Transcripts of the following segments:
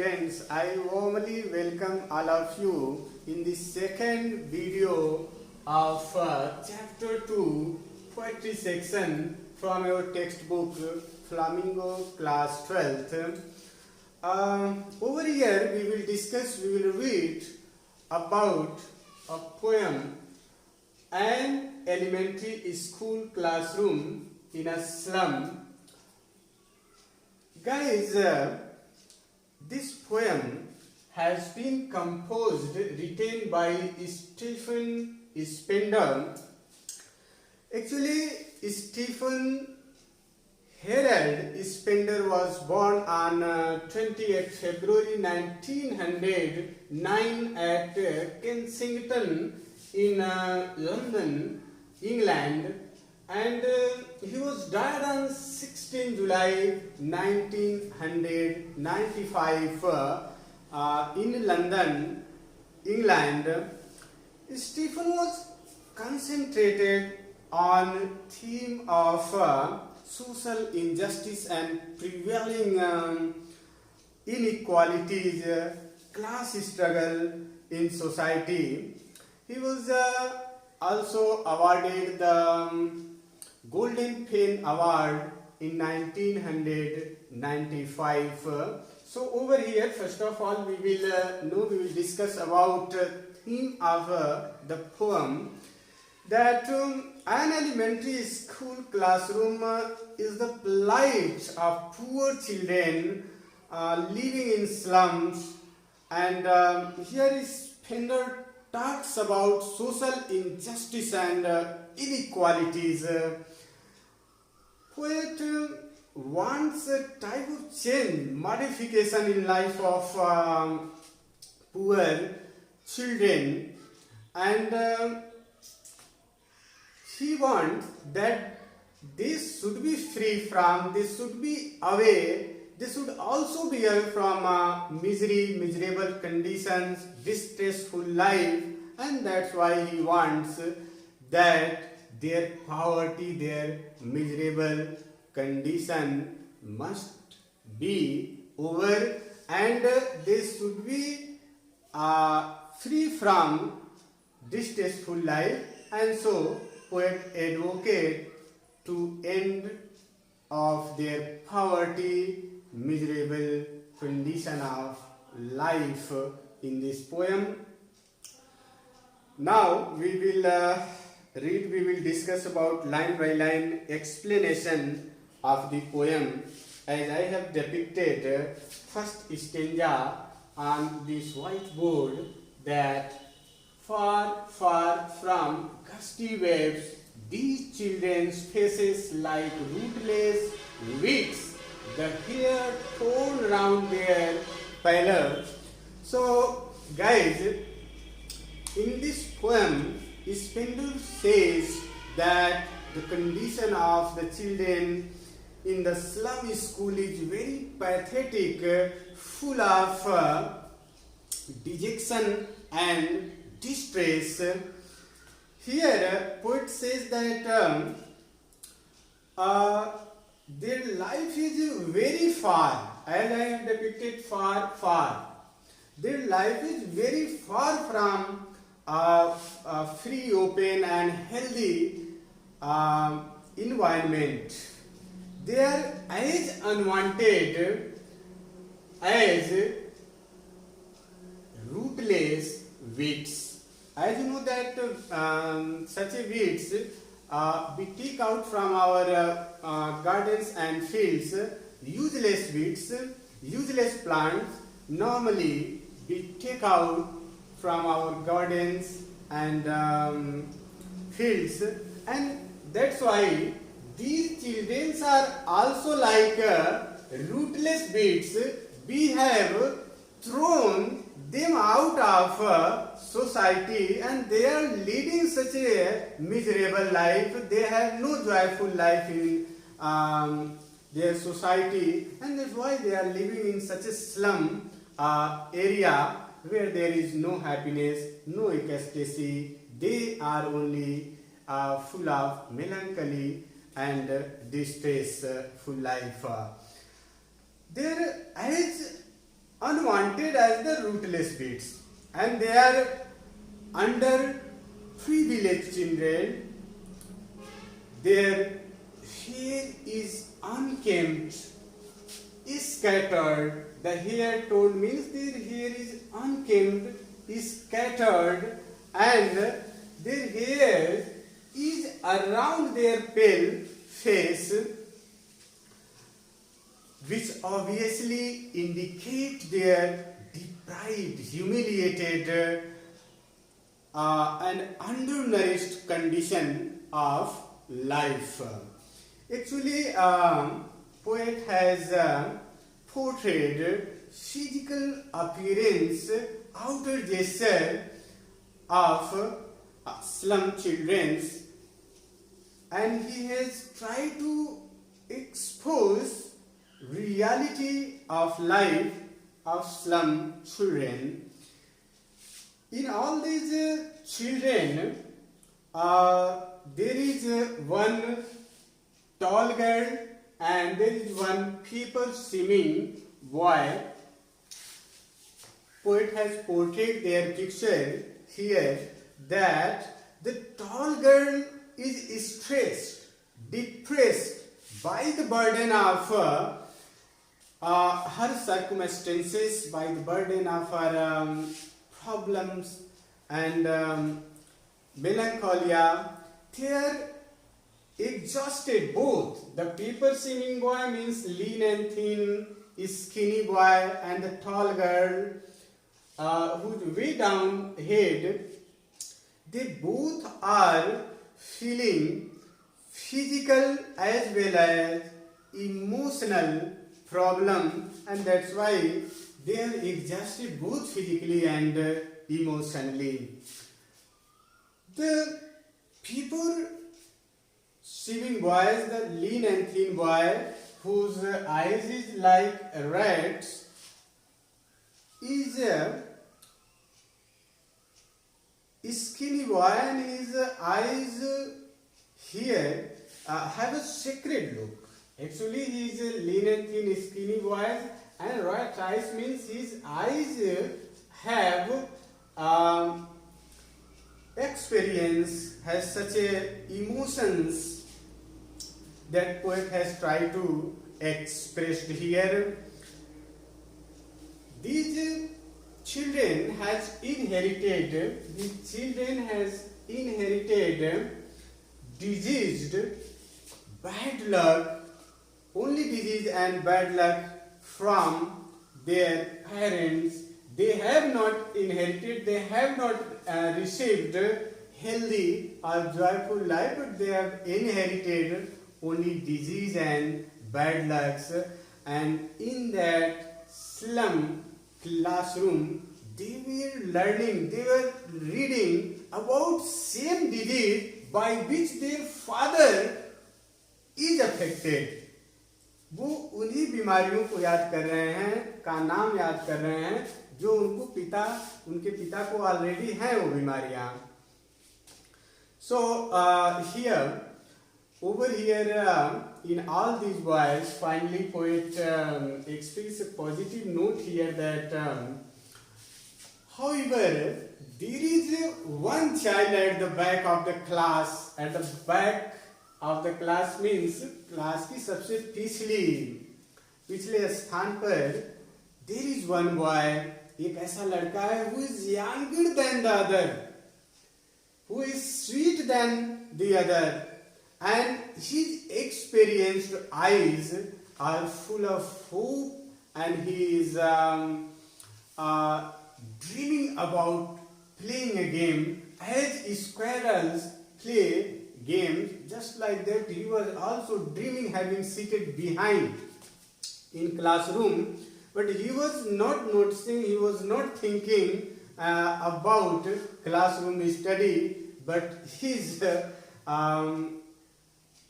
students, I warmly welcome all of you in the second video of chapter 2 poetry section from your textbook Flamingo class 12th. Over here we will read about a poem, An Elementary School Classroom in a Slum. Guys, this poem has been written by Stephen Spender. Actually, Stephen Harold Spender was born on 28 February 1909 at Kensington in London, England, and he was died on 16 July 1995 in London, England. Stephen was concentrated on theme of social injustice and prevailing inequalities, class struggle in society. He was also awarded the Golden Pen Award in 1995. So over here, first of all, we will discuss about theme of the poem. That an elementary school classroom is the plight of poor children living in slums, and here Spender talks about social injustice and inequalities. Poet wants a type of change, modification in life of poor children, and he wants that they should be free from, they should be away, they should also be away from miserable conditions, distressful life, and that's why he wants that their poverty, their miserable condition must be over, and they should be free from distressful life. And so poet advocate to end of their poverty, miserable condition of life in this poem. Now we will discuss about line by line explanation of the poem, as I have depicted first stanza on this whiteboard, that far, far from gusty waves, these children's faces like rootless weeds, the hair torn round their pallor. So guys, in this poem, Spender says that the condition of the children in the slum school is very pathetic, full of dejection and distress. Here, poet says that their life is very far, as I have depicted, far. Their life is very far from free, open and healthy environment. They are as unwanted as rootless weeds. As you know that such a weeds we take out from our gardens and fields, useless weeds, useless plants normally we take out from our gardens and fields, and that's why these children are also like rootless weeds. We have thrown them out of society, and they are leading such a miserable life. They have no joyful life in their society, and that's why they are living in such a slum area where there is no happiness, no ecstasy. They are only full of melancholy and distressful life. There, as unwanted as the rootless weeds, and they are underprivileged children. Their hair is unkempt, is scattered. The hair tone means their hair is unkempt, is scattered, and their hair is around their pale face, which obviously indicate their deprived, humiliated, and undernourished condition of life. Actually, poet has portrayed physical appearance, outer gesture of slum children, and he has tried to expose reality of life of slum children. In all these children, there is one tall girl and there is one people swimming boy. Poet has portrayed their picture here that the tall girl is stressed, depressed by the burden of her circumstances, by the burden of her problems and melancholia. They are exhausted both. The paper singing boy means lean and thin, is skinny boy, and the tall girl who's way down head. They both are feeling physical as well as emotional problem, and that's why they are exhausted both physically and emotionally. The people swimming boys, the lean and thin boy whose eyes is like rats, is a skinny boy, and his eyes here have a sacred look. Actually, he is a lean and thin skinny boy, and rat eyes means his eyes have experience, has such a emotions that poet has tried to express here. These children has inherited diseased, bad luck, only disease and bad luck from their parents. They have not inherited, they have not received healthy or joyful life, but they have inherited only disease and bad lucks. And in that slum classroom, they were learning, they were reading about same disease by which their father is affected. वो उन्हीं बीमारियों को याद कर रहे हैं, का नाम याद कर रहे हैं जो उनके पिता को ऑलरेडी हैं वो बीमारियां. So over here in all these boys, finally poet expresses a positive note here that however there is one child at the back of the class. At the back of the class means class की सबसे पिछले स्थान पर there is one boy, एक ऐसा लड़का है who is younger than the other, who is sweet than the other, and his experienced eyes are full of hope, and he is dreaming about playing a game as squirrels play games. Just like that, he was also dreaming, having seated behind in classroom, but he was not noticing, he was not thinking about classroom study, but his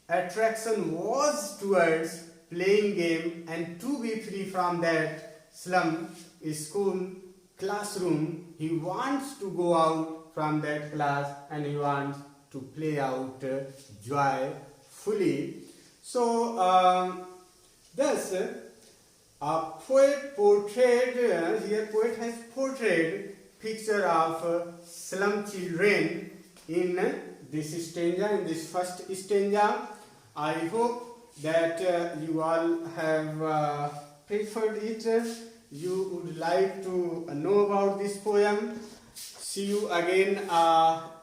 attraction was towards playing game and to be free from that slum school classroom. He wants to go out from that class and he wants to play out joyfully. So thus Poet portrayed, here poet has portrayed picture of slum children in this stanza, in this first stanza. I hope that you all have preferred it. You would like to know about this poem. See you again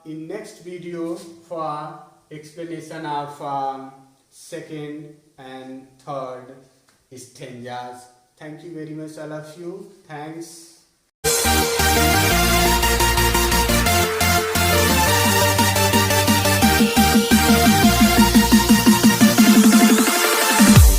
in next video for explanation of second and third stanzas. Thank you very much all of you. Thanks.